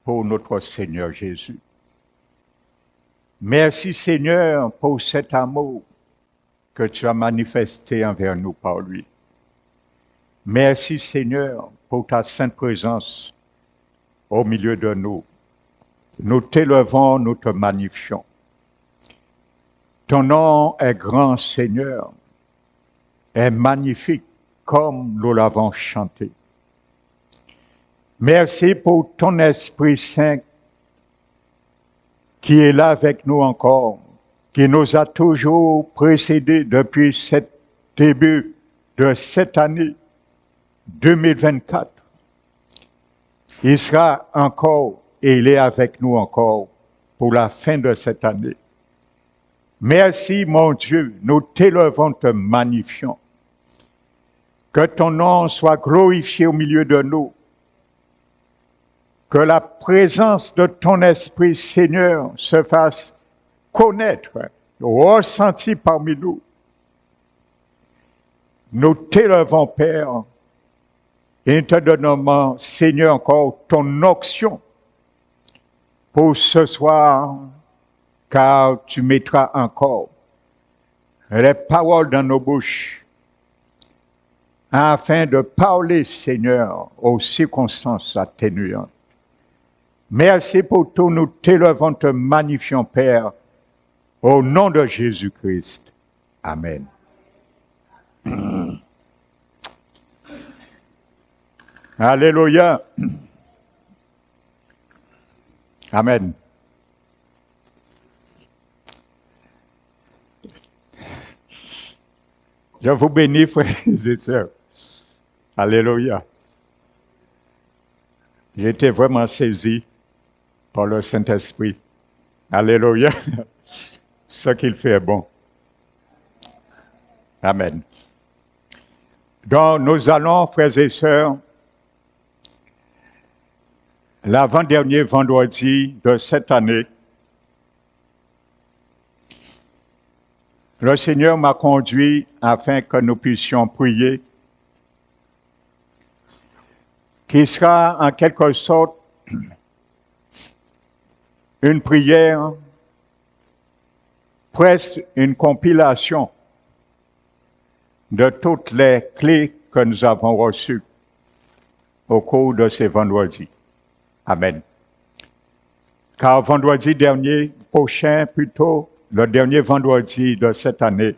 pour notre Seigneur Jésus. Merci Seigneur pour cet amour que tu as manifesté envers nous par lui. Merci Seigneur pour ta sainte présence au milieu de nous. Nous t'élevons, nous te magnifions. Ton nom est grand Seigneur, est magnifique comme nous l'avons chanté. Merci pour ton Esprit Saint qui est là avec nous encore, qui nous a toujours précédés depuis ce début de cette année 2024. Il sera encore et il est avec nous encore pour la fin de cette année. Merci mon Dieu, nous t'élevons, te magnifions. Que ton nom soit glorifié au milieu de nous. Que la présence de ton Esprit, Seigneur, se fasse connaître, ressentir parmi nous. Nous t'élevons, Père, et te donnons, Seigneur, encore ton onction pour ce soir, car tu mettras encore les paroles dans nos bouches, afin de parler, Seigneur, aux circonstances atténuantes. Merci pour tout, nous t'élevons, te magnifions, Père, au nom de Jésus-Christ. Amen. Alléluia. Amen. Je vous bénis, frères et sœurs. Alléluia. J'ai été vraiment saisi par le Saint-Esprit. Alléluia. Ce qu'il fait est bon. Amen. Donc, nous allons, frères et sœurs, l'avant-dernier vendredi de cette année, le Seigneur m'a conduit afin que nous puissions prier, qui sera en quelque sorte une prière, presque une compilation de toutes les clés que nous avons reçues au cours de ces vendredis. Amen. Car vendredi dernier, prochain plutôt, le dernier vendredi de cette année,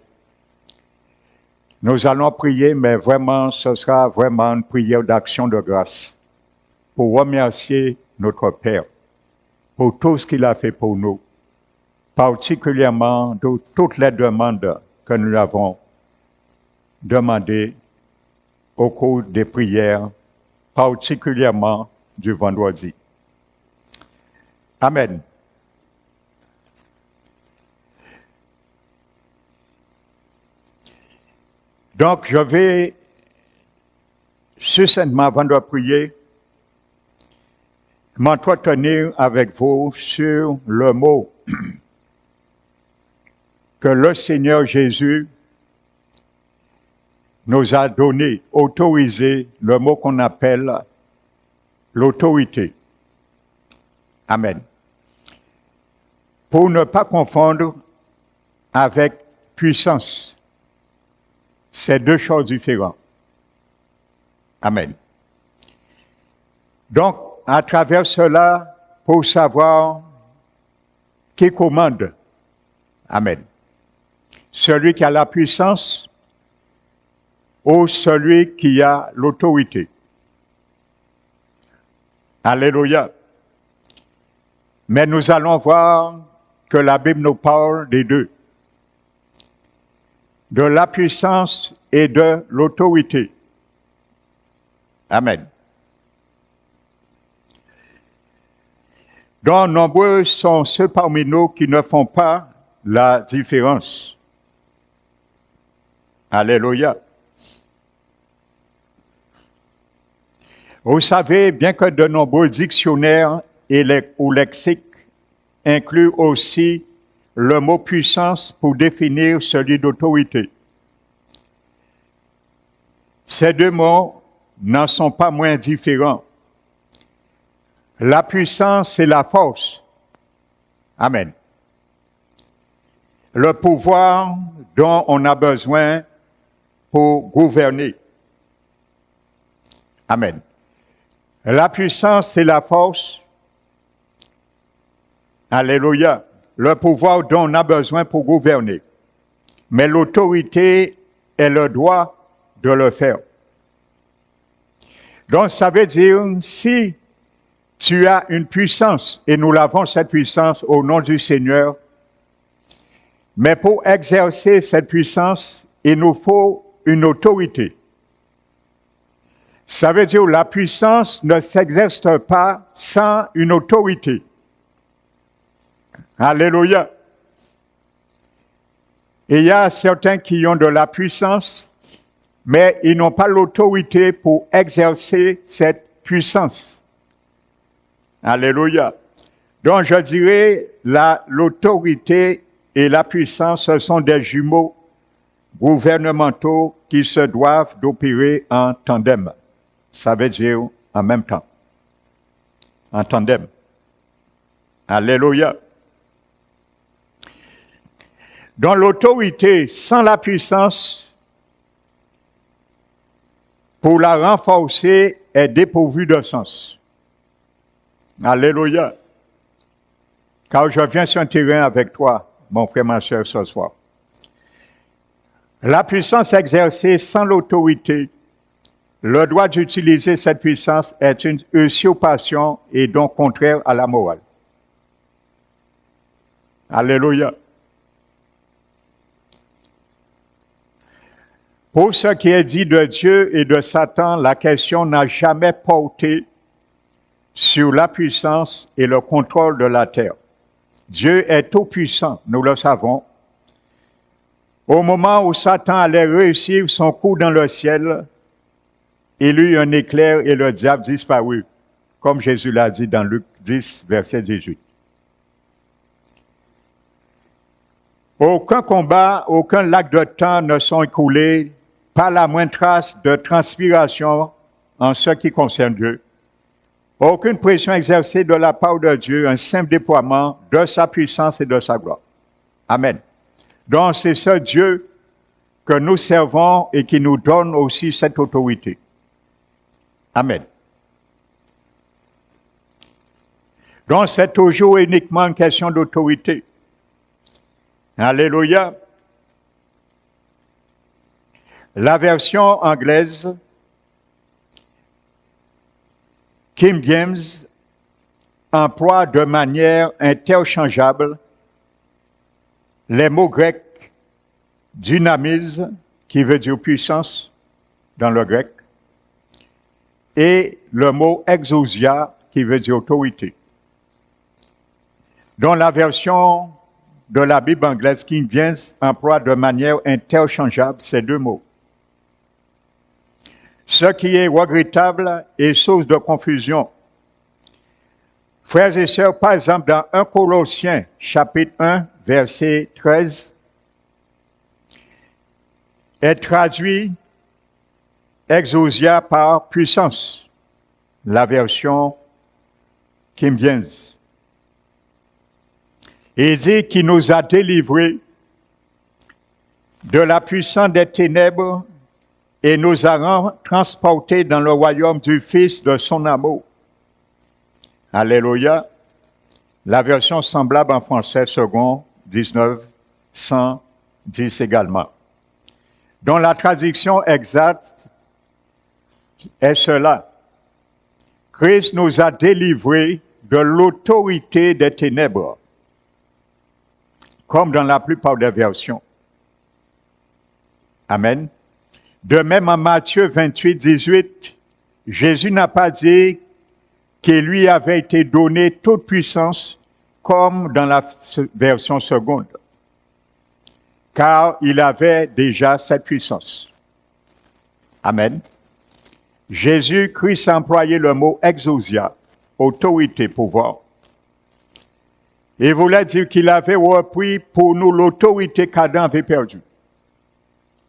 nous allons prier, mais vraiment, ce sera vraiment une prière d'action de grâce pour remercier notre Père pour tout ce qu'il a fait pour nous, particulièrement de toutes les demandes que nous avons demandées au cours des prières, particulièrement du vendredi. Amen. Donc, je vais succinctement, avant de prier, m'entretenir avec vous sur le mot que le Seigneur Jésus nous a donné, autorisé, le mot qu'on appelle l'autorité. Amen. Pour ne pas confondre avec puissance. C'est deux choses différentes. Amen. Donc, à travers cela, pour savoir qui commande. Amen. Celui qui a la puissance ou celui qui a l'autorité. Alléluia. Mais nous allons voir que la Bible nous parle des deux. De la puissance et de l'autorité. Amen. Donc, nombreux sont ceux parmi nous qui ne font pas la différence. Alléluia. Vous savez, bien que de nombreux dictionnaires ou lexiques incluent aussi le mot puissance pour définir celui d'autorité. Ces deux mots n'en sont pas moins différents. la puissance et la force. Amen. Le pouvoir dont on a besoin pour gouverner. Amen. La puissance et la force. Alléluia. Le pouvoir dont on a besoin pour gouverner. Mais l'autorité est le droit de le faire. Donc ça veut dire, si tu as une puissance, et nous l'avons cette puissance au nom du Seigneur, mais pour exercer cette puissance, il nous faut une autorité. Ça veut dire que la puissance ne s'exerce pas sans une autorité. Alléluia. Et il y a certains qui ont de la puissance, mais ils n'ont pas l'autorité pour exercer cette puissance. Alléluia. Donc je dirais, l'autorité et la puissance, ce sont des jumeaux gouvernementaux qui se doivent d'opérer en tandem. Ça veut dire en même temps. En tandem. Alléluia. Donc l'autorité sans la puissance, pour la renforcer, est dépourvue de sens. Alléluia. Car je viens sur un terrain avec toi, mon frère, ma soeur, ce soir. La puissance exercée sans l'autorité, le droit d'utiliser cette puissance est une usurpation et donc contraire à la morale. Alléluia. Pour ce qui est dit de Dieu et de Satan, la question n'a jamais porté sur la puissance et le contrôle de la terre. Dieu est tout-puissant, nous le savons. Au moment où Satan allait réussir son coup dans le ciel, il eut un éclair et le diable disparut, comme Jésus l'a dit dans Luc 10, verset 18. Aucun combat, aucun lac de temps ne sont écoulés, pas la moindre trace de transpiration en ce qui concerne Dieu. Aucune pression exercée de la part de Dieu, un simple déploiement de sa puissance et de sa gloire. Amen. Donc c'est ce Dieu que nous servons et qui nous donne aussi cette autorité. Amen. Donc c'est toujours uniquement une question d'autorité. Alléluia. La version anglaise, King James, emploie de manière interchangeable les mots grecs dynamise, qui veut dire puissance dans le grec, et le mot exousia, qui veut dire autorité. Dans la version de la Bible anglaise, King James emploie de manière interchangeable ces deux mots. Ce qui est regrettable et source de confusion. Frères et sœurs, par exemple, dans 1 Colossiens, chapitre 1, verset 13, est traduit exousia par puissance, la version King James. Il dit qu'il nous a délivrés de la puissance des ténèbres et nous a transportés dans le royaume du Fils de son amour. Alléluia. La version semblable en français, second 19, 110 également. Dont la traduction exacte est cela. Christ nous a délivrés de l'autorité des ténèbres, comme dans la plupart des versions. Amen. De même en Matthieu 28, 18, Jésus n'a pas dit qu'il lui avait été donné toute puissance comme dans la version seconde, car il avait déjà cette puissance. Amen. Jésus-Christ a employé le mot exousia, autorité, pouvoir. Il voulait dire qu'il avait repris pour nous l'autorité qu'Adam avait perdue.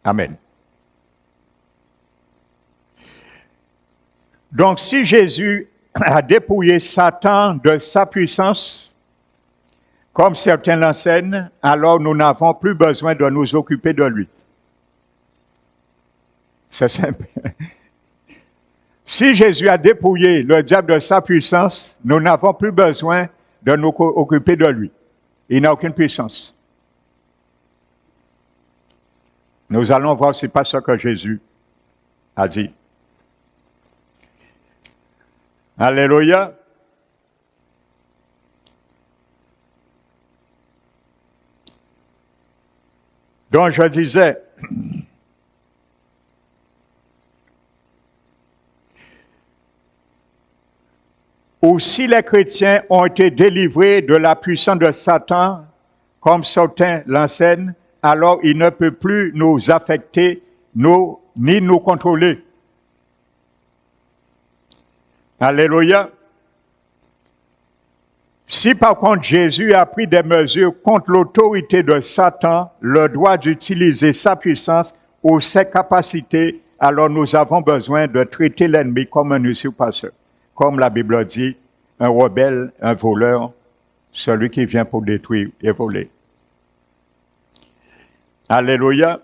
Amen. Donc si Jésus a dépouillé Satan de sa puissance, comme certains l'enseignent, alors nous n'avons plus besoin de nous occuper de lui. C'est simple. Si Jésus a dépouillé le diable de sa puissance, nous n'avons plus besoin de nous occuper de lui. Il n'a aucune puissance. Nous allons voir si c'est pas ce que Jésus a dit. Alléluia. Donc je disais, ou si les chrétiens ont été délivrés de la puissance de Satan, comme certains l'enseignent, alors il ne peut plus nous affecter, ni nous contrôler. Alléluia. Si par contre Jésus a pris des mesures contre l'autorité de Satan, le droit d'utiliser sa puissance ou ses capacités, alors nous avons besoin de traiter l'ennemi comme un usurpateur. Comme la Bible dit, un rebelle, un voleur, celui qui vient pour détruire et voler. Alléluia.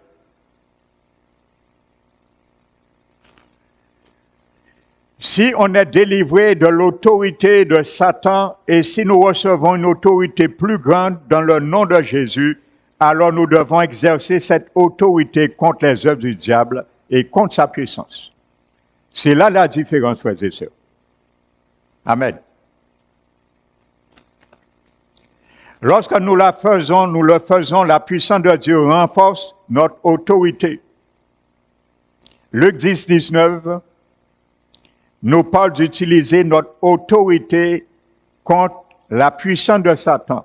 Si on est délivré de l'autorité de Satan et si nous recevons une autorité plus grande dans le nom de Jésus, alors nous devons exercer cette autorité contre les œuvres du diable et contre sa puissance. C'est là la différence, frères et sœurs. Amen. Lorsque nous le faisons, la puissance de Dieu renforce notre autorité. Luc 10, 19 nous parle d'utiliser notre autorité contre la puissance de Satan.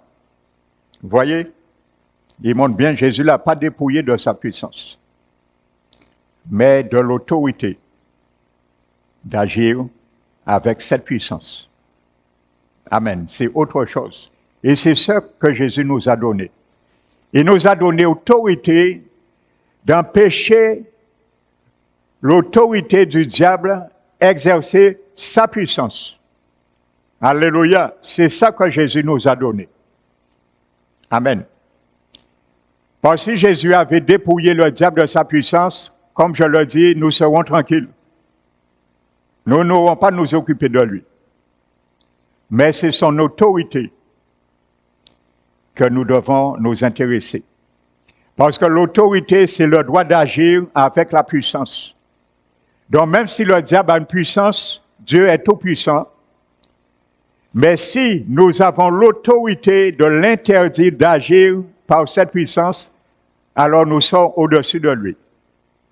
Vous voyez, il montre bien, Jésus ne l'a pas dépouillé de sa puissance, mais de l'autorité d'agir avec cette puissance. Amen. C'est autre chose. Et c'est ce que Jésus nous a donné. Il nous a donné autorité d'empêcher l'autorité du diable exercer sa puissance. Alléluia. C'est ça que Jésus nous a donné. Amen. Parce que si Jésus avait dépouillé le diable de sa puissance, comme je le dis, nous serons tranquilles. Nous n'aurons pas à nous occuper de lui. Mais c'est son autorité que nous devons nous intéresser. Parce que l'autorité, c'est le droit d'agir avec la puissance. Donc même si le diable a une puissance, Dieu est tout puissant. Mais si nous avons l'autorité de l'interdire d'agir par cette puissance, alors nous sommes au-dessus de lui.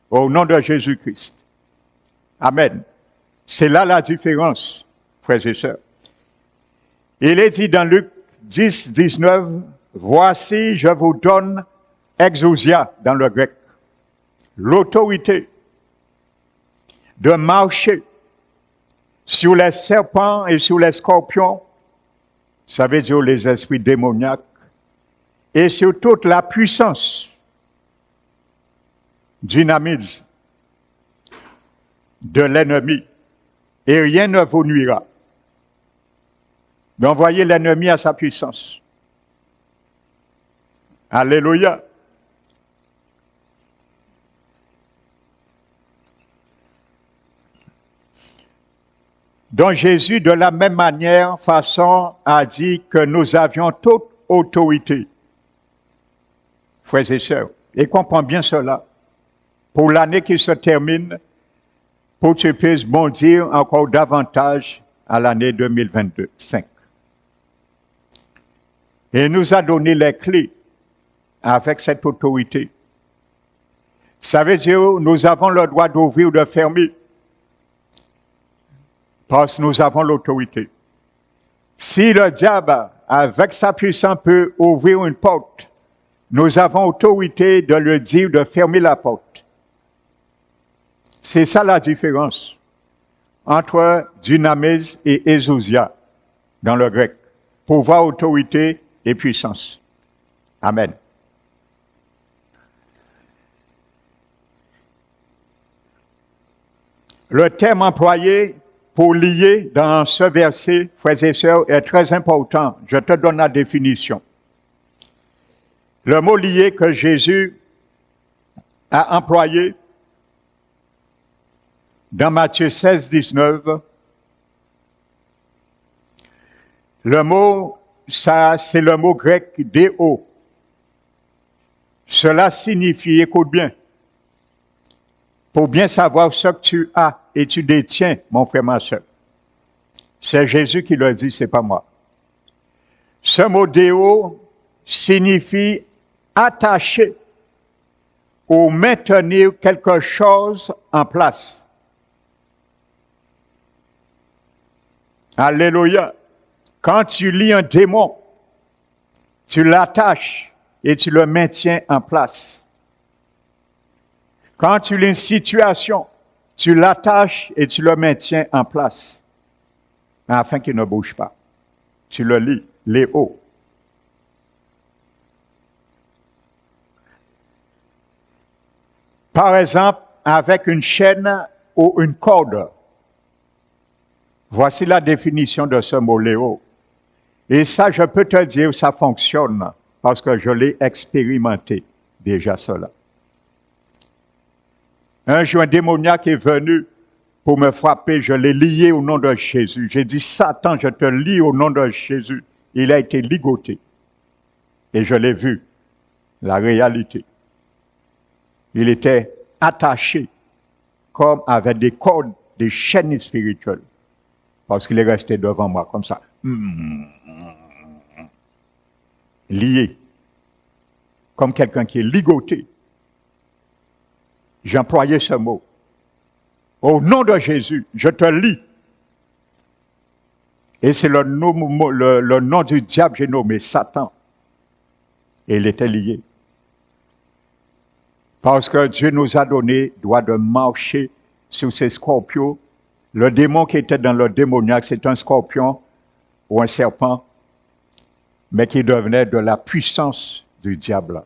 Au nom de Jésus-Christ. Amen. C'est là la différence, frères et sœurs. Il est dit dans Luc 10, 19, « Voici, je vous donne exousia dans le grec, l'autorité de marcher sur les serpents et sur les scorpions, ça veut dire les esprits démoniaques, et sur toute la puissance, dynamise de l'ennemi, et rien ne vous nuira. » Donc voyez l'ennemi à sa puissance. Alléluia. Donc Jésus, de la même façon, a dit que nous avions toute autorité. Frères et sœurs, et comprends bien cela. Pour l'année qui se termine, pour que tu puisses bondir encore davantage à l'année 2025. Et il nous a donné les clés avec cette autorité. Ça veut dire que nous avons le droit d'ouvrir ou de fermer. Parce que nous avons l'autorité. Si le diable, avec sa puissance, peut ouvrir une porte, nous avons autorité de lui dire de fermer la porte. C'est ça la différence entre dynamis et exousia dans le grec. Pouvoir, autorité et puissance. Amen. Le terme employé pour lier dans ce verset, frères et sœurs, est très important. Je te donne la définition. Le mot lier que Jésus a employé dans Matthieu 16, 19, le mot, ça, c'est le mot grec déo. Cela signifie, écoute bien, pour bien savoir ce que tu as et tu détiens, mon frère, ma soeur. C'est Jésus qui l'a dit, c'est pas moi. Ce mot déo signifie attacher ou maintenir quelque chose en place. Alléluia. Quand tu lis un démon, tu l'attaches et tu le maintiens en place. Quand tu lis une situation, tu l'attaches et tu le maintiens en place, afin qu'il ne bouge pas. Tu le lis, les hauts. Par exemple, avec une chaîne ou une corde. Voici la définition de ce mot léo. Et ça, je peux te dire, ça fonctionne, parce que je l'ai expérimenté déjà cela. Un jour, un démoniaque est venu pour me frapper, je l'ai lié au nom de Jésus. J'ai dit, Satan, je te lie au nom de Jésus. Il a été ligoté. Et je l'ai vu, la réalité. Il était attaché, comme avec des cordes, des chaînes spirituelles. Parce qu'il est resté devant moi, comme ça. Lié. Comme quelqu'un qui est ligoté. J'employais ce mot. Au nom de Jésus, je te lie. Et c'est le nom du diable, j'ai nommé Satan. Et il était lié. Parce que Dieu nous a donné droit de marcher sur ces scorpions. Le démon qui était dans le démoniaque, c'est un scorpion ou un serpent, mais qui devenait de la puissance du diable.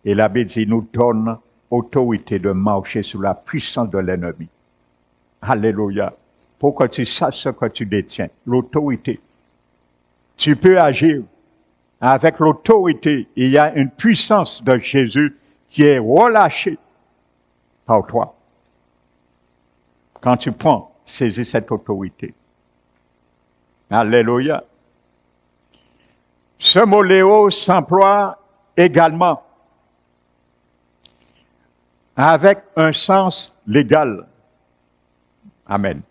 Et la Bible dit, nous donne autorité de marcher sous la puissance de l'ennemi. Alléluia. Pour que tu saches ce que tu détiens, l'autorité. Tu peux agir avec l'autorité. Il y a une puissance de Jésus qui est relâchée par toi. Quand tu prends, saisis cette autorité. Alléluia. Ce mot léo s'emploie également avec un sens légal. Amen.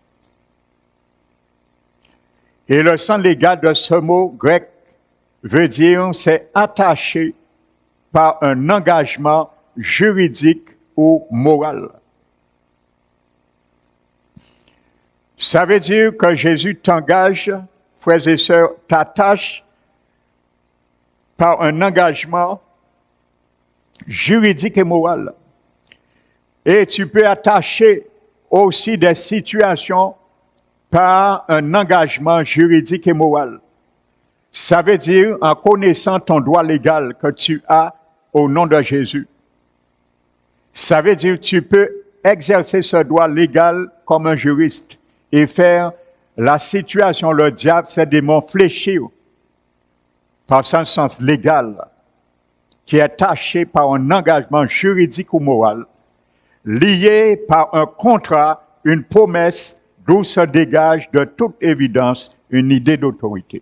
Et le sens légal de ce mot grec veut dire c'est attaché par un engagement juridique ou moral. Ça veut dire que Jésus t'engage, frères et sœurs, t'attache par un engagement juridique et moral. Et tu peux attacher aussi des situations par un engagement juridique et moral. Ça veut dire en connaissant ton droit légal que tu as au nom de Jésus. Ça veut dire que tu peux exercer ce droit légal comme un juriste et faire la situation, le diable, ces démons fléchir par son sens légal qui est taché par un engagement juridique ou moral, lié par un contrat, une promesse, d'où se dégage de toute évidence une idée d'autorité.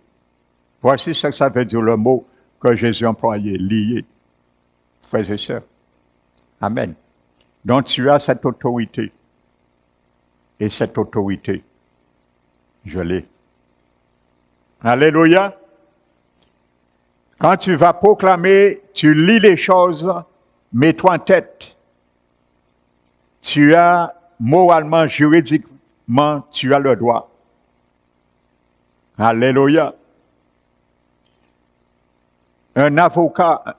Voici ce que ça veut dire le mot que Jésus a employé, lié. Frères et sœurs. Amen. Donc tu as cette autorité. Et cette autorité, je l'ai. Alléluia. Quand tu vas proclamer, tu lis les choses, mets-toi en tête. Tu as moralement, juridiquement, tu as le droit. Alléluia. Un avocat,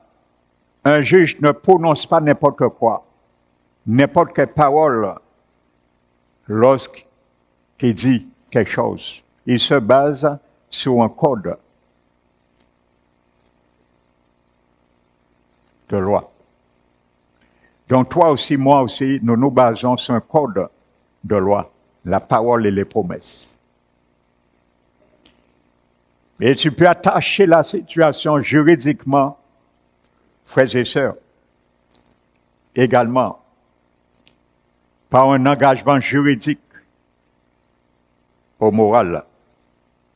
un juge ne prononce pas n'importe quoi, n'importe quelle parole lorsqu'il dit quelque chose. Il se base sur un code de loi. Donc toi aussi, moi aussi, nous nous basons sur un code de loi. la parole et les promesses. Et tu peux attacher la situation juridiquement, frères et sœurs, également, par un engagement juridique au moral,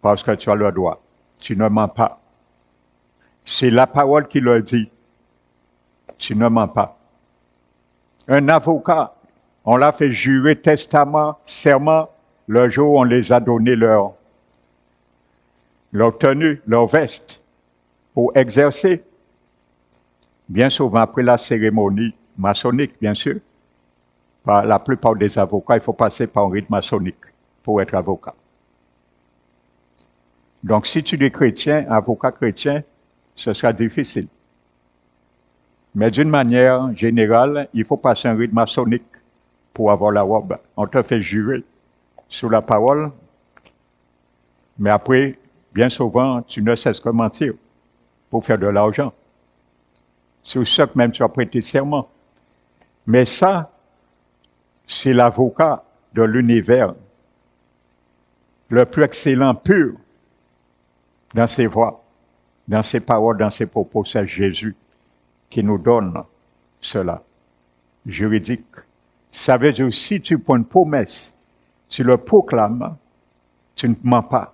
parce que tu as le droit. Tu ne mens pas. C'est la parole qui le dit. Tu ne mens pas. Un avocat, on l'a fait jurer testament, serment, le jour où on les a donné leur tenue, leur veste, pour exercer. Bien souvent, après la cérémonie maçonnique, bien sûr, par la plupart des avocats, il faut passer par un rite maçonnique pour être avocat. Donc, si tu es chrétien, avocat chrétien, ce sera difficile. Mais d'une manière générale, il faut passer un rite maçonnique pour avoir la robe. On te fait jurer sous la parole, mais après, bien souvent, tu ne cesses que mentir pour faire de l'argent. C'est ça que même tu as prêté serment. Mais ça, c'est l'avocat de l'univers, le plus excellent, pur, dans ses voix, dans ses paroles, dans ses propos. C'est Jésus qui nous donne cela, juridique. Ça veut dire, si tu prends une promesse, tu le proclames, tu ne mens pas,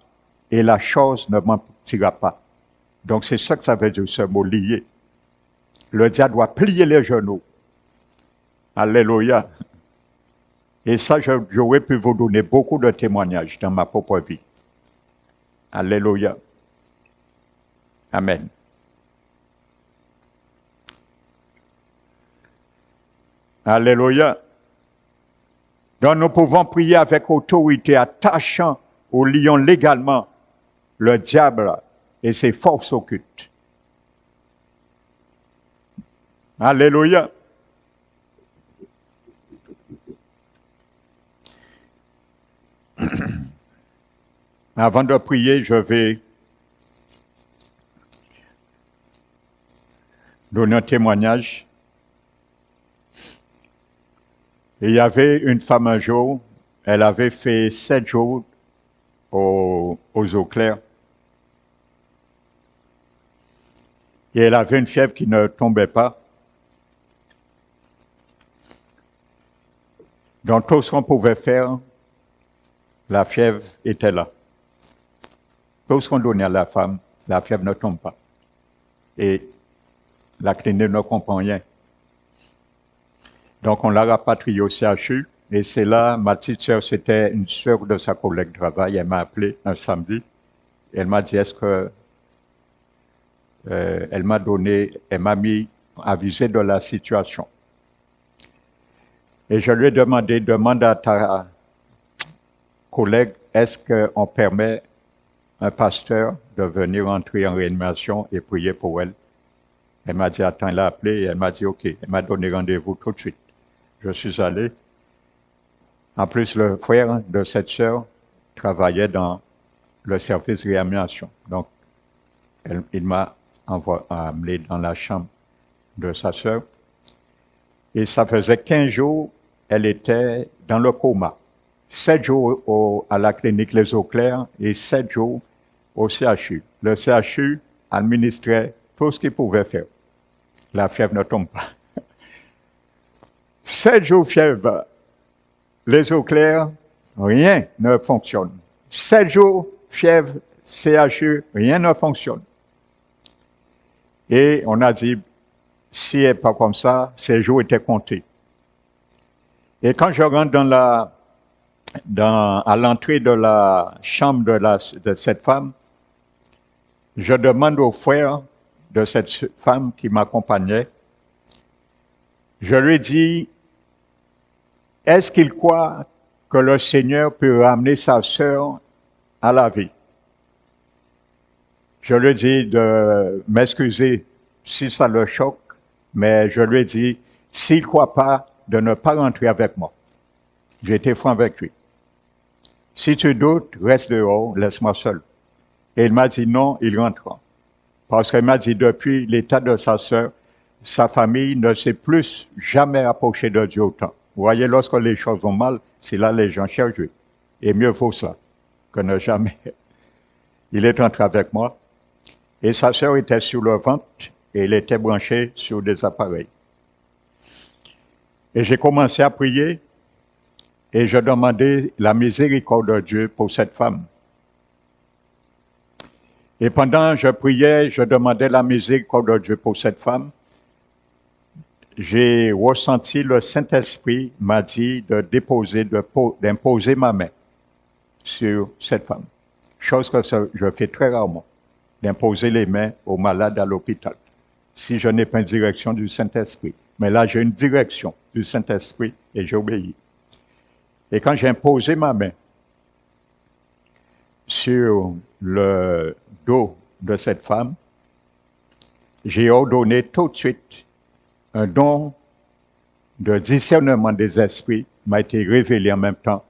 et la chose ne mentira pas. Donc c'est ça que ça veut dire, ce mot lié. Le diable doit plier les genoux. Alléluia. Et ça, j'aurais pu vous donner beaucoup de témoignages dans ma propre vie. Alléluia. Amen. Alléluia. Donc nous pouvons prier avec autorité, attachant au lion légalement le diable et ses forces occultes. Alléluia. Avant de prier, je vais donner un témoignage. Et il y avait une femme un jour, elle avait fait 7 jours aux eaux claires. Et elle avait une fièvre qui ne tombait pas. Donc tout ce qu'on pouvait faire, la fièvre était là. Tout ce qu'on donnait à la femme, la fièvre ne tombe pas. Et la clinique ne comprend rien. Donc on l'a rapatriée au CHU. Et c'est là, ma petite sœur, c'était une sœur de sa collègue de travail. Elle m'a appelé un samedi. Elle m'a dit, est-ce que... elle m'a mis avisé de la situation. Et je lui ai demandé, demande à ta collègue, est-ce qu'on permet un pasteur de venir entrer en réanimation et prier pour elle? Elle m'a dit, attends, elle a appelé et elle m'a dit, ok. Elle m'a donné rendez-vous tout de suite. Je suis allé. En plus, le frère de cette sœur travaillait dans le service de réanimation. Donc, il m'a amené dans la chambre de sa sœur. Et ça faisait 15 jours, elle était dans le coma. 7 jours à la clinique Les Eaux Claires et 7 jours au CHU. Le CHU administrait tout ce qu'il pouvait faire. La fièvre ne tombe pas. 7 jours fièvre, Les Eaux Claires, rien ne fonctionne. 7 jours fièvre, CHU, rien ne fonctionne. Et on a dit, si elle n'est pas comme ça, ces jours étaient comptés. Et quand je rentre à l'entrée de la chambre de cette femme, je demande au frère de cette femme qui m'accompagnait, je lui dis, est-ce qu'il croit que le Seigneur peut ramener sa sœur à la vie? Je lui dis de m'excuser si ça le choque, mais je lui dis, s'il ne croit pas, de ne pas rentrer avec moi. J'ai été franc avec lui. Si tu doutes, reste dehors, laisse-moi seul. Et il m'a dit non, il rentrera. Parce qu'il m'a dit, depuis l'état de sa sœur, sa famille ne s'est plus jamais approchée de Dieu autant. Vous voyez, lorsque les choses vont mal, c'est là les gens cherchent Dieu. Et mieux vaut ça que ne jamais. Il est entré avec moi. Et sa sœur était sur le ventre et elle était branchée sur des appareils. Et j'ai commencé à prier et je demandais la miséricorde de Dieu pour cette femme. Et pendant que je priais, je demandais la miséricorde de Dieu pour cette femme. J'ai ressenti le Saint-Esprit m'a dit de d'imposer ma main sur cette femme. Chose que je fais très rarement, d'imposer les mains aux malades à l'hôpital. Si je n'ai pas une direction du Saint-Esprit. Mais là, j'ai une direction du Saint-Esprit et j'obéis. Et quand j'ai imposé ma main sur le dos de cette femme, j'ai ordonné tout de suite un don de discernement des esprits m'a été révélé en même temps.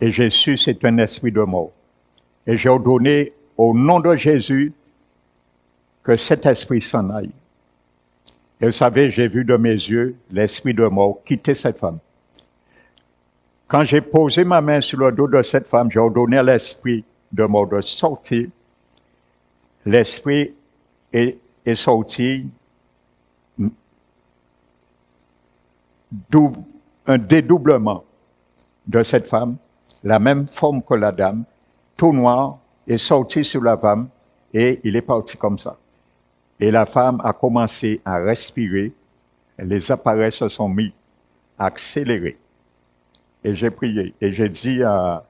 Et j'ai su c'est un esprit de mort. Et j'ai ordonné au nom de Jésus que cet esprit s'en aille. Et vous savez, j'ai vu de mes yeux l'esprit de mort quitter cette femme. Quand j'ai posé ma main sur le dos de cette femme, j'ai ordonné à l'esprit de mort de sortir. L'esprit est sorti, un dédoublement de cette femme, la même forme que la dame, tout noir, est sorti sur la femme et il est parti comme ça. Et la femme a commencé à respirer, les appareils se sont mis à accélérer. Et j'ai prié et j'ai dit à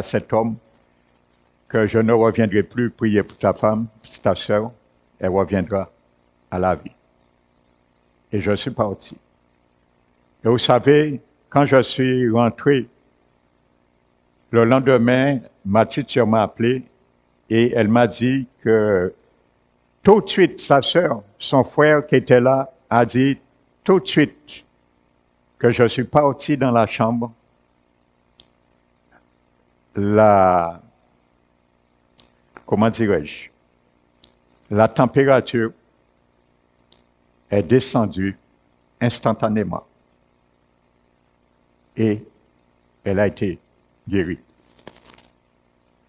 cet homme que je ne reviendrai plus prier pour ta femme, ta sœur, elle reviendra à la vie. Et je suis parti. Et vous savez, quand je suis rentré, le lendemain, ma petite sœur m'a appelé et elle m'a dit que tout de suite, sa sœur, son frère qui était là, a dit tout de suite que je suis parti dans la chambre. Comment dirais-je? La température est descendue instantanément. Et elle a été guérie.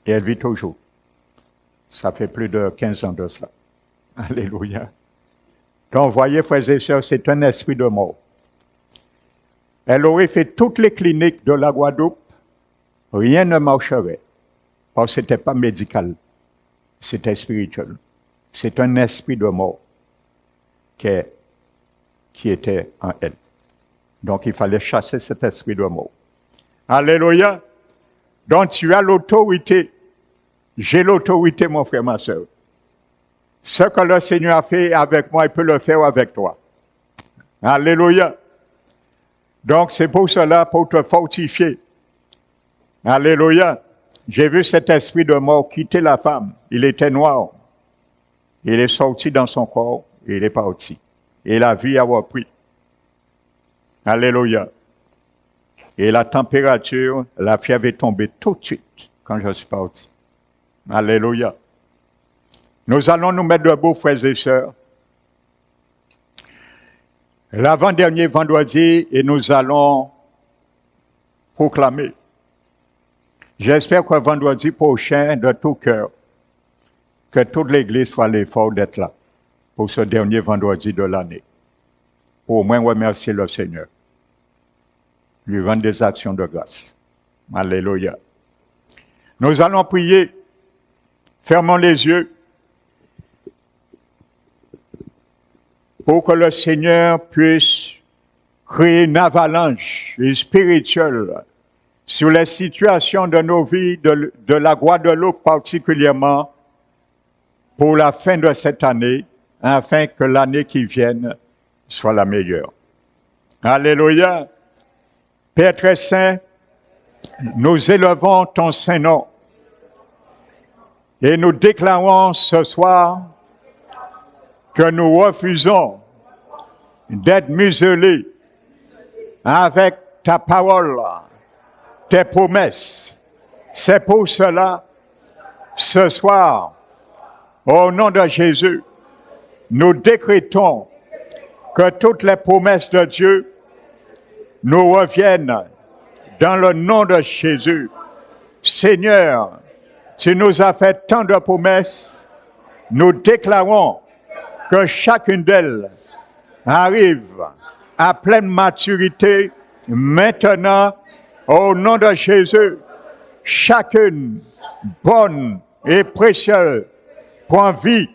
Et elle vit toujours. Ça fait plus de 15 ans de cela. Alléluia. Donc, voyez, frères et sœurs, c'est un esprit de mort. Elle aurait fait toutes les cliniques de la Guadeloupe, rien ne marcherait. Parce que ce n'était pas médical, c'était spirituel. C'est un esprit de mort qui était en elle. Donc, il fallait chasser cet esprit de mort. Alléluia. Donc, tu as l'autorité. J'ai l'autorité, mon frère, ma soeur. Ce que le Seigneur a fait avec moi, il peut le faire avec toi. Alléluia. Donc, c'est pour cela, pour te fortifier. Alléluia. J'ai vu cet esprit de mort quitter la femme. Il était noir. Il est sorti dans son corps et il est parti. Et la vie a repris. Alléluia. Et la température, la fièvre est tombée tout de suite quand je suis parti. Alléluia. Nous allons nous mettre debout, frères et sœurs. L'avant-dernier vendredi, et nous allons proclamer. J'espère que vendredi prochain, de tout cœur, que toute l'Église fasse l'effort d'être là pour ce dernier vendredi de l'année. Pour au moins remercier le Seigneur. Lui rendre des actions de grâce. Alléluia. Nous allons prier. Fermons les yeux. Pour que le Seigneur puisse créer une avalanche spirituelle sur les situations de nos vies, de la Guadeloupe particulièrement, pour la fin de cette année, afin que l'année qui vienne soit la meilleure. Alléluia. Père très saint, nous élevons ton saint nom et nous déclarons ce soir que nous refusons d'être muselés avec ta parole, tes promesses. C'est pour cela, ce soir, au nom de Jésus, nous décrétons que toutes les promesses de Dieu nous reviennent dans le nom de Jésus. Seigneur, tu nous as fait tant de promesses. Nous déclarons que chacune d'elles arrive à pleine maturité maintenant au nom de Jésus. Chacune bonne et précieuse prend vie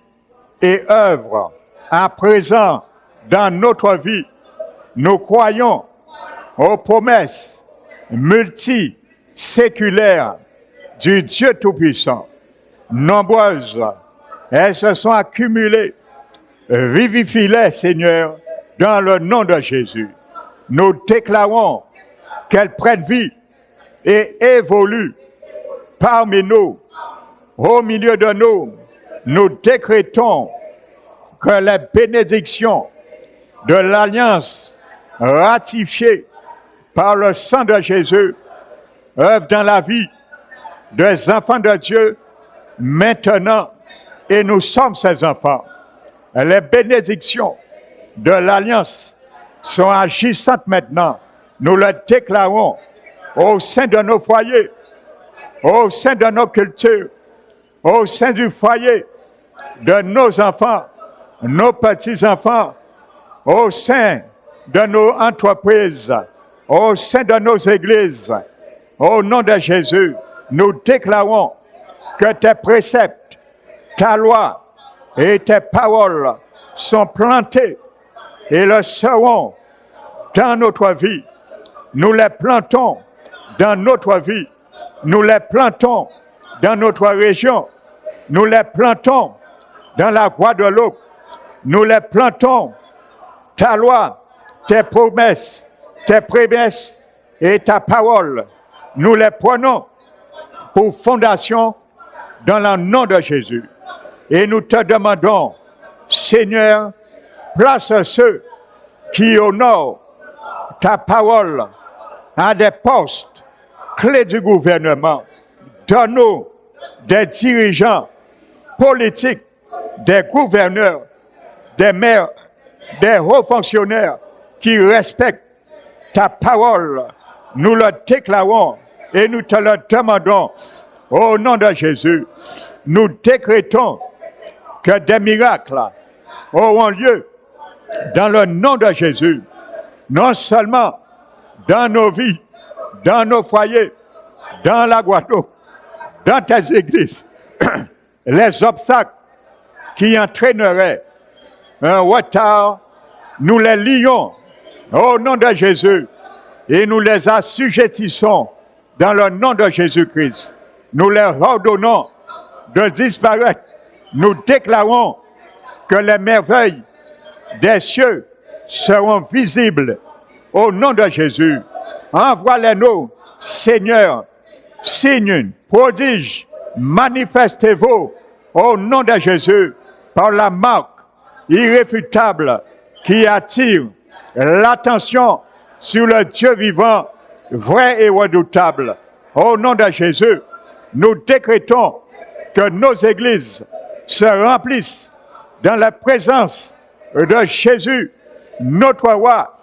et œuvre à présent dans notre vie. Nous croyons aux promesses multiséculaires du Dieu Tout-Puissant. Nombreuses, elles se sont accumulées. Vivifie-les, Seigneur, dans le nom de Jésus. Nous déclarons qu'elles prennent vie et évoluent parmi nous, au milieu de nous. Nous décrétons que les bénédictions de l'alliance ratifiée par le sang de Jésus œuvrent dans la vie des enfants de Dieu maintenant, et nous sommes ces enfants. Les bénédictions de l'alliance sont agissantes maintenant. Nous le déclarons au sein de nos foyers, au sein de nos cultures, au sein du foyer de nos enfants, nos petits-enfants, au sein de nos entreprises, au sein de nos églises. Au nom de Jésus, nous déclarons que tes préceptes, ta loi et tes paroles sont plantés et le seront dans notre vie. Nous les plantons dans notre vie. Nous les plantons dans notre région. Nous les plantons dans la Guadeloupe. Nous les plantons. Ta loi, tes promesses et ta parole, nous les prenons pour fondation dans le nom de Jésus. Et nous te demandons, Seigneur, place ceux qui honorent ta parole à des postes clés du gouvernement. Donne-nous des dirigeants politiques, des gouverneurs, des maires, des hauts fonctionnaires qui respectent ta parole. Nous le déclarons et nous te le demandons au nom de Jésus. Nous décrétons que des miracles auront lieu dans le nom de Jésus. Non seulement dans nos vies, dans nos foyers, dans la Guadeloupe, dans tes églises, les obstacles qui entraîneraient un retard, nous les lions au nom de Jésus et nous les assujettissons dans le nom de Jésus-Christ. Nous leur ordonnons de disparaître. Nous déclarons que les merveilles des cieux seront visibles au nom de Jésus. Envoie-les-nous, Seigneur, signes, prodiges, manifestez-vous au nom de Jésus par la marque irréfutable qui attire l'attention sur le Dieu vivant, vrai et redoutable. Au nom de Jésus, nous décrétons que nos églises se remplissent dans la présence de Jésus, notre roi,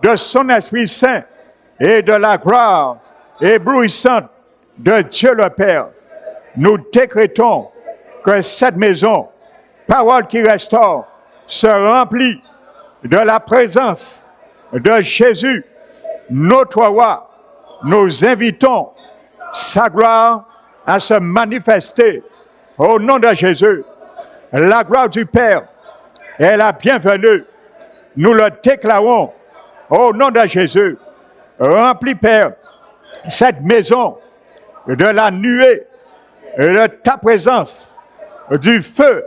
de son Esprit Saint et de la gloire éblouissante de Dieu le Père. Nous décrétons que cette maison, parole qui restaure, se remplit de la présence de Jésus, notre roi. Nous invitons sa gloire à se manifester au nom de Jésus. La gloire du Père est la bienvenue. Nous le déclarons au nom de Jésus. Remplis, Père, cette maison de la nuée de ta présence, du feu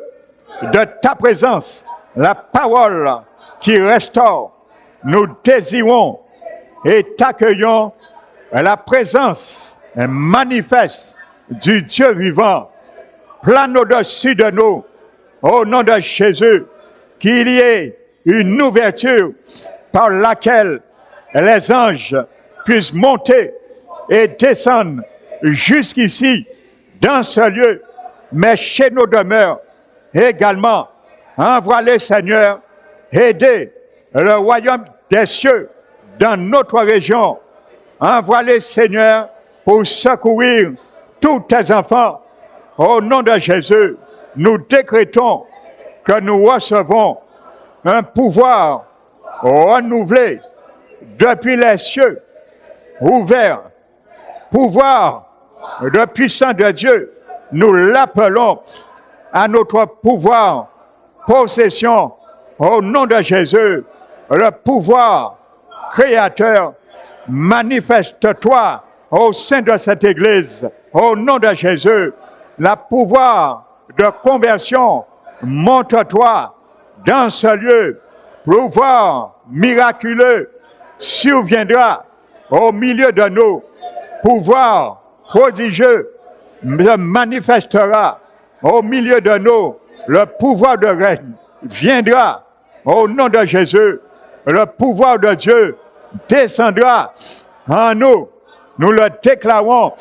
de ta présence, la parole qui restaure. Nous désirons et t'accueillons la présence manifeste du Dieu vivant. Plane au-dessus de nous, au nom de Jésus, qu'il y ait une ouverture par laquelle les anges puissent monter et descendre jusqu'ici, dans ce lieu, mais chez nos demeures également. Envoie-les, Seigneur, aider le royaume des cieux dans notre région. Envoie-les, Seigneur, pour secourir tous tes enfants. Au nom de Jésus, nous décrétons que nous recevons un pouvoir renouvelé depuis les cieux ouverts. Pouvoir de puissance de Dieu, nous l'appelons à notre pouvoir, possession, au nom de Jésus, le pouvoir créateur, manifeste-toi au sein de cette Église, au nom de Jésus, le pouvoir de conversion, montre-toi dans ce lieu, pouvoir miraculeux surviendra au milieu de nous, pouvoir prodigieux se manifestera au milieu de nous, le pouvoir de règne viendra au nom de Jésus, le pouvoir de Dieu descendra en nous, nous le déclarons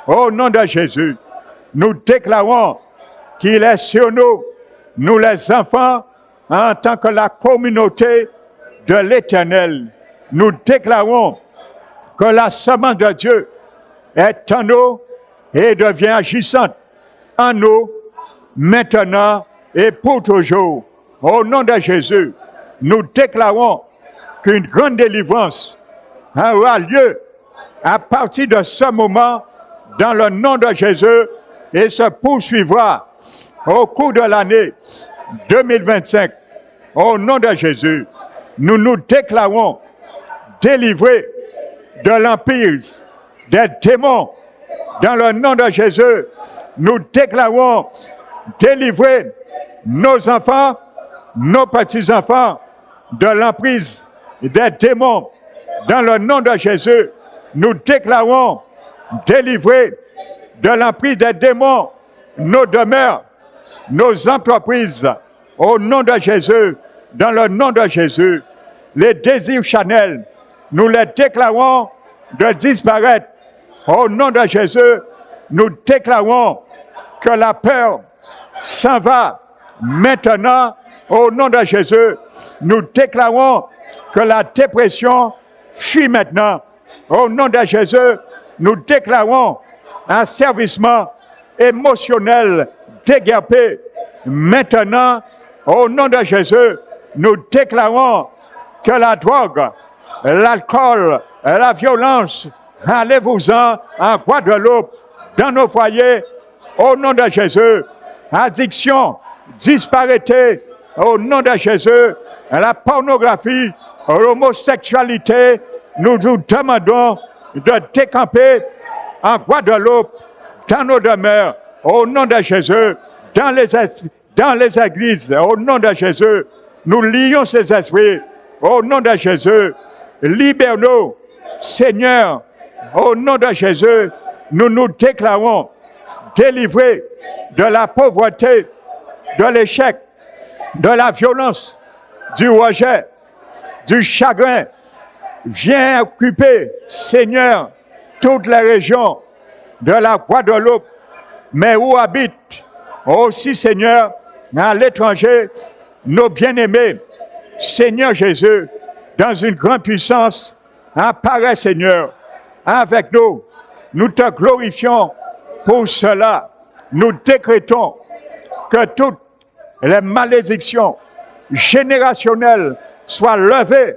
au nom de Jésus, nous déclarons qu'il est sur nous, nous les enfants, en tant que la communauté de l'Éternel, nous déclarons que la semence de Dieu est en nous et devient agissante en nous, maintenant et pour toujours. Au nom de Jésus, nous déclarons qu'une grande délivrance aura lieu à partir de ce moment dans le nom de Jésus et se poursuivra au cours de l'année 2025. Au nom de Jésus, nous nous déclarons délivrés de l'empire des démons. Dans le nom de Jésus, nous déclarons délivrer nos enfants, nos petits-enfants de l'emprise des démons. Dans le nom de Jésus, nous déclarons délivrer de l'emprise des démons nos demeures, nos entreprises. Au nom de Jésus, dans le nom de Jésus, les désirs charnels, nous les déclarons de disparaître. Au nom de Jésus, nous déclarons que la peur s'en va maintenant. Au nom de Jésus, nous déclarons que la dépression fuit maintenant. Au nom de Jésus, nous déclarons un asservissement émotionnel déguerpé. Maintenant, au nom de Jésus, nous déclarons que la drogue, l'alcool, la violence, allez-vous-en en Guadeloupe, dans nos foyers, au nom de Jésus. Addiction, disparité, au nom de Jésus. La pornographie, l'homosexualité, nous vous demandons de décamper en Guadeloupe, dans nos demeures, au nom de Jésus, dans les églises, au nom de Jésus. Nous lions ces esprits, au nom de Jésus. Libère-nous, Seigneur, au nom de Jésus. Nous nous déclarons délivrés de la pauvreté, de l'échec, de la violence, du rejet, du chagrin. Viens occuper, Seigneur, toutes les régions de la Guadeloupe, mais où habitent aussi, Seigneur, à l'étranger, nos bien-aimés. Seigneur Jésus, dans une grande puissance, apparaît, Seigneur, avec nous. Nous te glorifions pour cela. Nous décrétons que toutes les malédictions générationnelles soient levées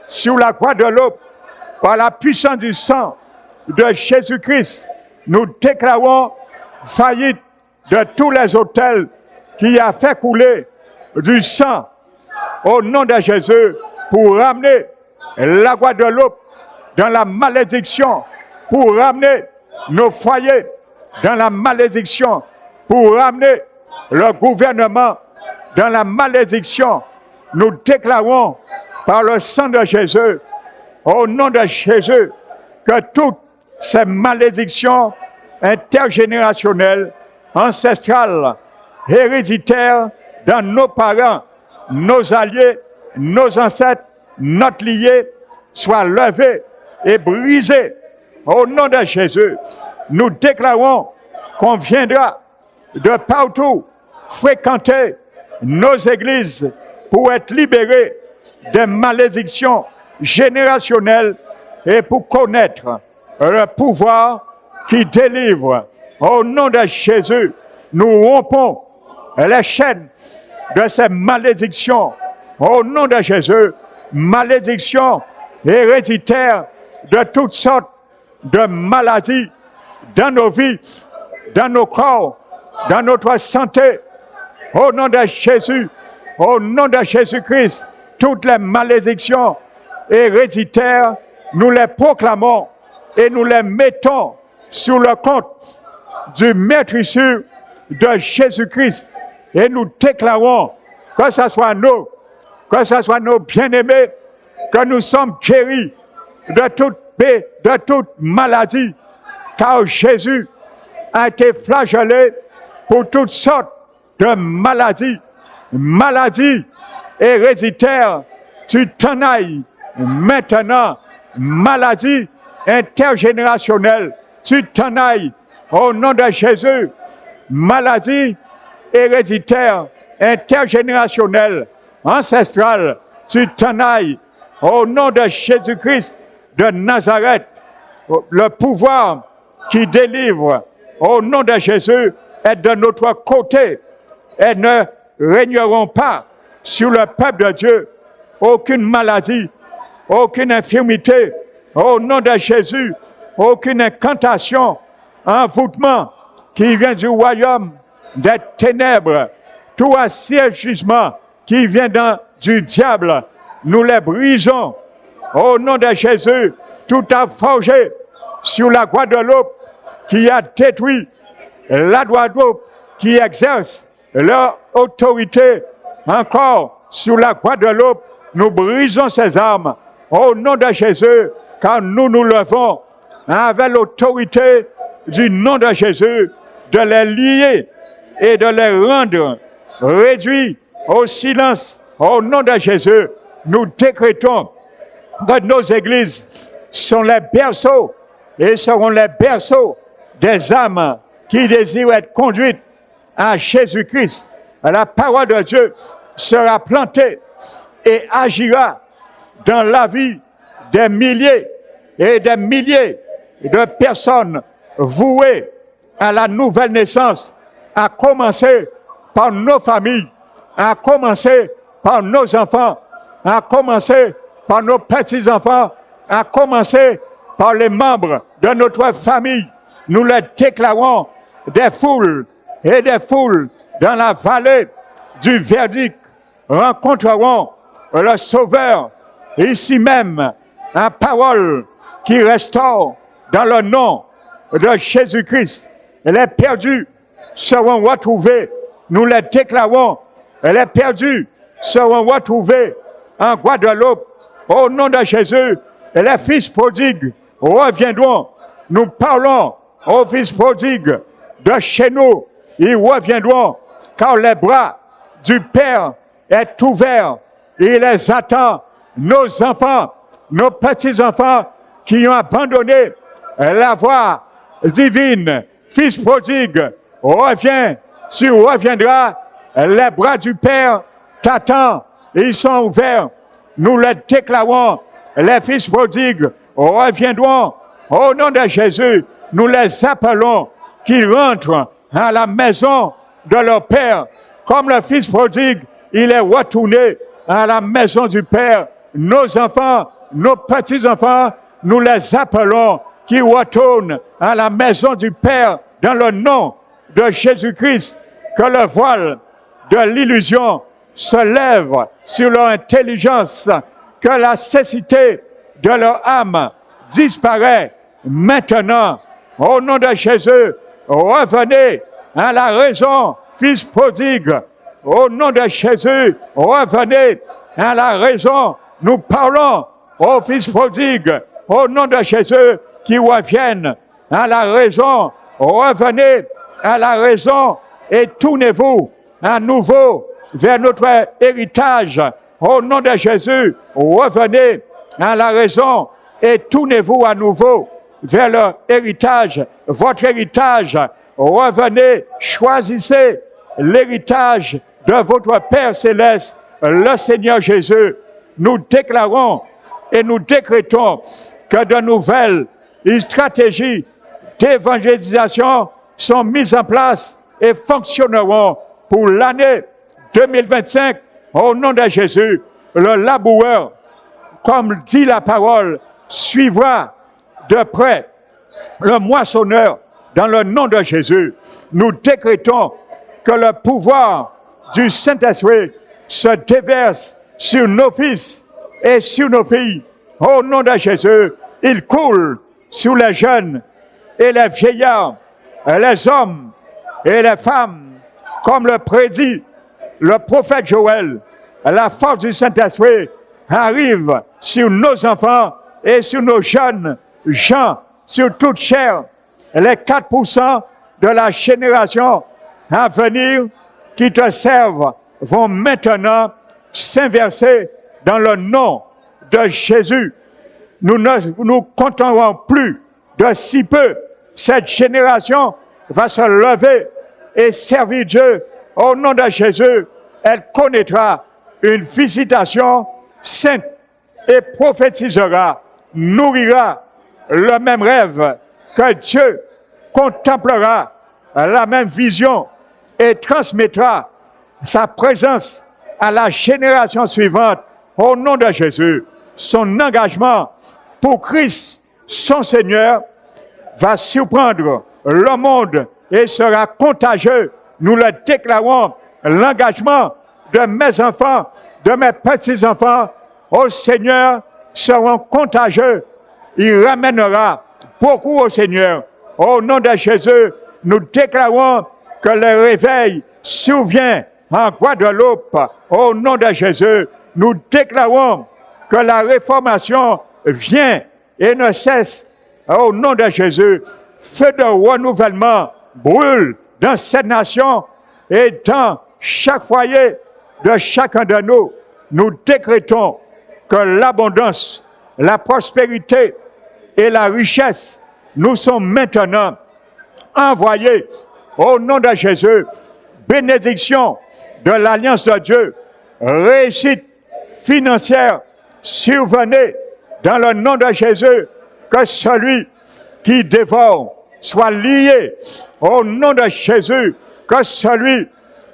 sur la Guadeloupe par la puissance du sang de Jésus-Christ. Nous déclarons faillite de tous les autels qui a fait couler du sang au nom de Jésus pour ramener la Guadeloupe dans la malédiction, pour ramener nos foyers dans la malédiction, pour ramener le gouvernement dans la malédiction. Nous déclarons par le sang de Jésus, au nom de Jésus, que toutes ces malédictions intergénérationnelles, ancestrales, héréditaires dans nos parents, nos alliés, nos ancêtres, notre lié, soient levées et brisées. Au nom de Jésus, nous déclarons qu'on viendra de partout fréquenter nos églises pour être libérés des malédictions générationnelles et pour connaître le pouvoir qui délivre. Au nom de Jésus, nous rompons les chaînes de ces malédictions. Au nom de Jésus, malédictions héréditaires de toutes sortes de maladies dans nos vies, dans nos corps, dans notre santé. Au nom de Jésus, au nom de Jésus-Christ, toutes les malédictions héréditaires, nous les proclamons et nous les mettons sous le compte du maîtrissure de Jésus-Christ. Et nous déclarons que ce soit nous, que ce soit nos bien-aimés, que nous sommes guéris de toute paix, de toute maladie, car Jésus a été flagellé pour toutes sortes de maladies, maladies héréditaires. Tu t'en ailles maintenant, maladie intergénérationnelle, tu t'en ailles au nom de Jésus, maladie héréditaire, intergénérationnelle, ancestrale, tu t'en ailles au nom de Jésus-Christ de Nazareth, le pouvoir qui délivre au nom de Jésus est de notre côté. Elles ne régneront pas sur le peuple de Dieu. Aucune maladie, aucune infirmité, au nom de Jésus, aucune incantation, envoûtement qui vient du royaume des ténèbres, tout assiégement qui vient du diable, nous les brisons. Au nom de Jésus, tout a forgé sur la Guadeloupe qui a détruit la Guadeloupe, qui exerce leur autorité encore sur la Guadeloupe, nous brisons ces armes au nom de Jésus, car nous nous levons avec l'autorité du nom de Jésus de les lier et de les rendre réduits au silence. Au nom de Jésus, nous décrétons que nos églises sont les berceaux et seront les berceaux des âmes qui désirent être conduites à Jésus-Christ. La parole de Dieu sera plantée et agira dans la vie des milliers et des milliers de personnes vouées à la nouvelle naissance, à commencer par nos familles, à commencer par nos enfants, à commencer par nos petits-enfants, à commencer par les membres de notre famille. Nous les déclarons des foules et des foules dans la vallée du verdict rencontreront le Sauveur ici même, en parole qui restaure dans le nom de Jésus-Christ. Les perdus seront retrouvés, nous les déclarons, les perdus seront retrouvés en Guadeloupe au nom de Jésus. Les fils prodigues reviendront. Nous parlons aux fils prodigues de chez nous, ils reviendront car les bras du Père est ouvert. Il les attend. Nos enfants, nos petits-enfants qui ont abandonné la voie divine, fils prodigue, reviens, tu reviendras, les bras du Père t'attendent, ils sont ouverts. Nous les déclarons, les fils prodigues reviendront au nom de Jésus. Nous les appelons qu'ils rentrent à la maison de leur Père. Comme le fils prodigue, il est retourné à la maison du Père. Nos enfants, nos petits-enfants, nous les appelons qu'ils retournent à la maison du Père dans le nom de Jésus-Christ. Que le voile de l'illusion se lève sur leur intelligence, que la cécité de leur âme disparaît maintenant. Au nom de Jésus, revenez à la raison, fils prodigue. Au nom de Jésus, revenez à la raison. Nous parlons aux fils prodigues, au nom de Jésus, qui reviennent à la raison. Revenez à la raison et tournez-vous à nouveau vers notre héritage. Au nom de Jésus, revenez à la raison et tournez-vous à nouveau vers leur héritage, votre héritage. Revenez, choisissez l'héritage de votre Père céleste, le Seigneur Jésus. Nous déclarons et nous décrétons que de nouvelles une stratégie d'évangélisation sont mises en place et fonctionneront pour l'année 2025 au nom de Jésus. Le laboureur, comme dit la parole, suivra de près le moissonneur dans le nom de Jésus. Nous décrétons que le pouvoir du Saint-Esprit se déverse sur nos fils et sur nos filles. Au nom de Jésus, il coule sur les jeunes et les vieillards, et les hommes et les femmes, comme le prédit le prophète Joël. La force du Saint-Esprit arrive sur nos enfants et sur nos jeunes gens, sur toute chair. Les 4% de la génération à venir qui te servent vont maintenant s'inverser dans le nom de Jésus. Nous ne nous contenterons plus de si peu. Cette génération va se lever et servir Dieu au nom de Jésus. Elle connaîtra une visitation sainte et prophétisera, nourrira le même rêve que Dieu, contemplera la même vision et transmettra sa présence à la génération suivante au nom de Jésus. Son engagement pour Christ, son Seigneur, va surprendre le monde et sera contagieux. Nous le déclarons, l'engagement de mes enfants, de mes petits-enfants au Seigneur seront contagieux. Il ramènera beaucoup au Seigneur. Au nom de Jésus, nous déclarons que le réveil survient en Guadeloupe. Au nom de Jésus, nous déclarons que la réformation vient et ne cesse. Au nom de Jésus, feu de renouvellement brûle dans cette nation et dans chaque foyer de chacun de nous. Nous décrétons que l'abondance, la prospérité et la richesse nous sont maintenant envoyés au nom de Jésus. Bénédiction de l'Alliance de Dieu, réussite financière, survenez dans le nom de Jésus. Que celui qui dévore soit lié au nom de Jésus. Que celui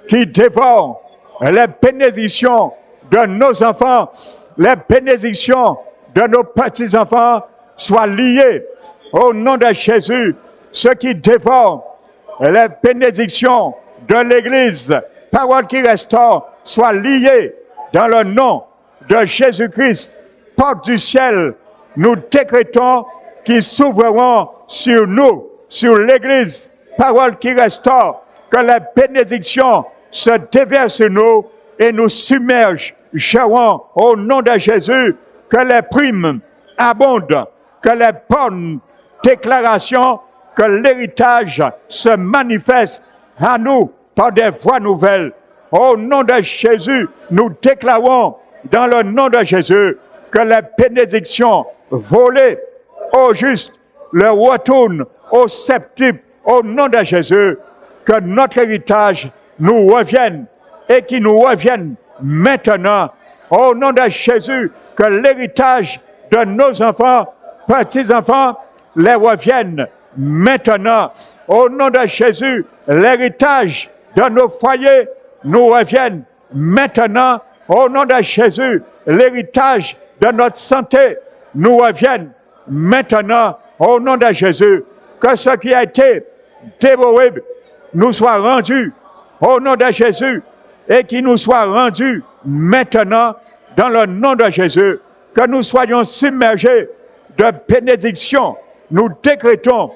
qui dévore les bénédictions de nos enfants, les bénédictions de nos petits-enfants soient liées au nom de Jésus. Ceux qui dévorent les bénédictions de l'Église, parole qui restaure, soient liées dans le nom de Jésus-Christ, porte du ciel. Nous décrétons qu'ils s'ouvriront sur nous, sur l'Église, parole qui restaure, que les bénédictions se déversent sur nous et nous submergent. Gérons au nom de Jésus que les primes abondent, que les bonnes déclarations, que l'héritage se manifeste à nous par des voies nouvelles. Au nom de Jésus, nous déclarons dans le nom de Jésus que les bénédictions volées au juste le retournent au septuple au nom de Jésus, que notre héritage nous revienne et qu'il nous revienne maintenant au nom de Jésus, que l'héritage de nos enfants, petits-enfants, les revienne maintenant au nom de Jésus, l'héritage de nos foyers nous revienne maintenant au nom de Jésus, l'héritage de notre santé nous revienne maintenant au nom de Jésus, que ce qui a été dévoré nous soit rendu au nom de Jésus et qu'il nous soit rendu maintenant dans le nom de Jésus, que nous soyons submergés de bénédictions. Nous décrétons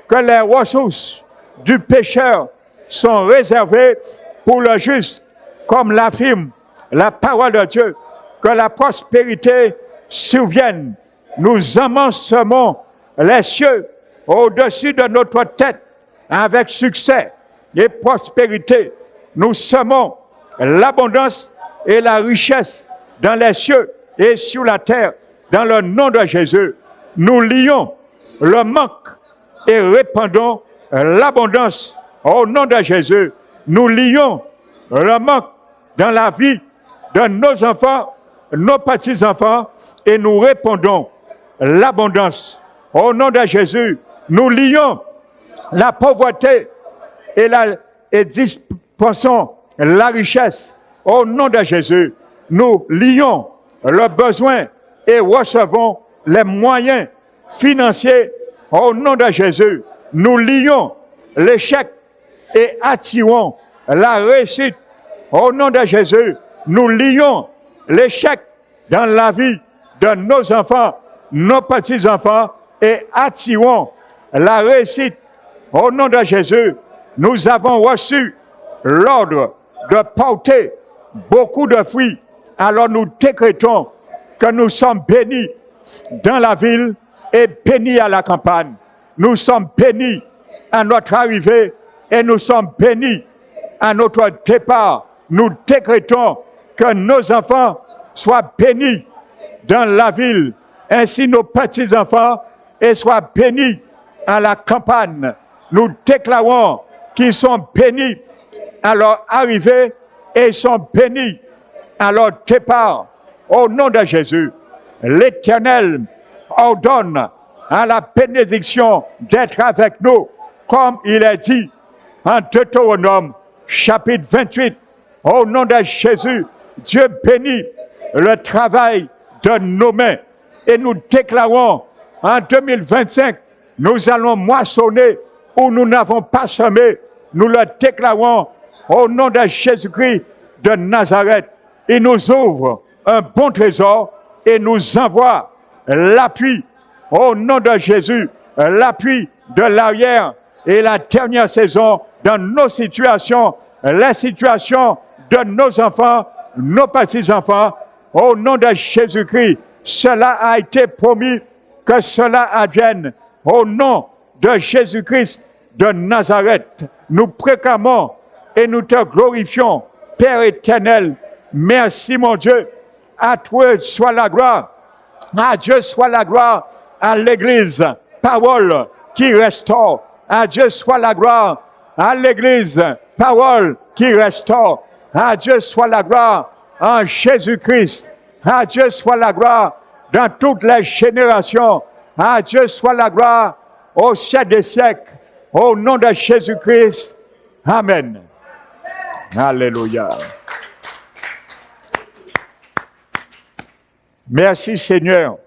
que les ressources du pécheur sont réservées pour le juste, comme l'affirme la parole de Dieu, que la prospérité survienne. Nous amoncelons les cieux au-dessus de notre tête avec succès et prospérité. Nous semons l'abondance et la richesse dans les cieux et sur la terre, dans le nom de Jésus. Nous lions le manque et répandons l'abondance au nom de Jésus. Nous lions le manque dans la vie de nos enfants, nos petits-enfants, et nous répandons l'abondance Au nom de Jésus, nous lions la pauvreté et dispensons la richesse. Au nom de Jésus, nous lions le besoin et recevons les moyens financiers. Au nom de Jésus, nous lions l'échec et attirons la réussite. Au nom de Jésus, nous lions l'échec dans la vie de nos enfants, nos petits-enfants et attirons la réussite. Au nom de Jésus, nous avons reçu l'ordre de porter beaucoup de fruits. Alors nous décrétons que nous sommes bénis dans la ville et bénis à la campagne. Nous sommes bénis à notre arrivée et nous sommes bénis à notre départ. Nous décrétons que nos enfants soient bénis dans la ville, ainsi nos petits-enfants et soient bénis à la campagne. Nous déclarons qu'ils sont bénis à leur arrivée et sont bénis à leur départ. Au nom de Jésus, l'Éternel ordonne à la bénédiction d'être avec nous, comme il est dit en Deutéronome, chapitre 28. Au nom de Jésus, Dieu bénit le travail de nos mains. Et nous déclarons en 2025, nous allons moissonner où nous n'avons pas semé. Nous le déclarons au nom de Jésus-Christ de Nazareth. Il nous ouvre un bon trésor et nous envoie l'appui au nom de Jésus, l'appui de l'arrière et la dernière saison dans nos situations, les situations de nos enfants, nos petits-enfants. Au nom de Jésus-Christ, cela a été promis que cela advienne. Au nom de Jésus-Christ de Nazareth, nous proclamons et nous te glorifions, Père éternel. Merci mon Dieu, à toi soit la gloire, à Dieu soit la gloire, à l'Église, parole qui restaure, à Dieu soit la gloire, à l'Église, parole qui restaure, à Dieu soit la gloire, en Jésus-Christ, à Dieu soit la gloire, dans toutes les générations, à Dieu soit la gloire, au siècle des siècles, au nom de Jésus-Christ, Amen. Alléluia. Merci Seigneur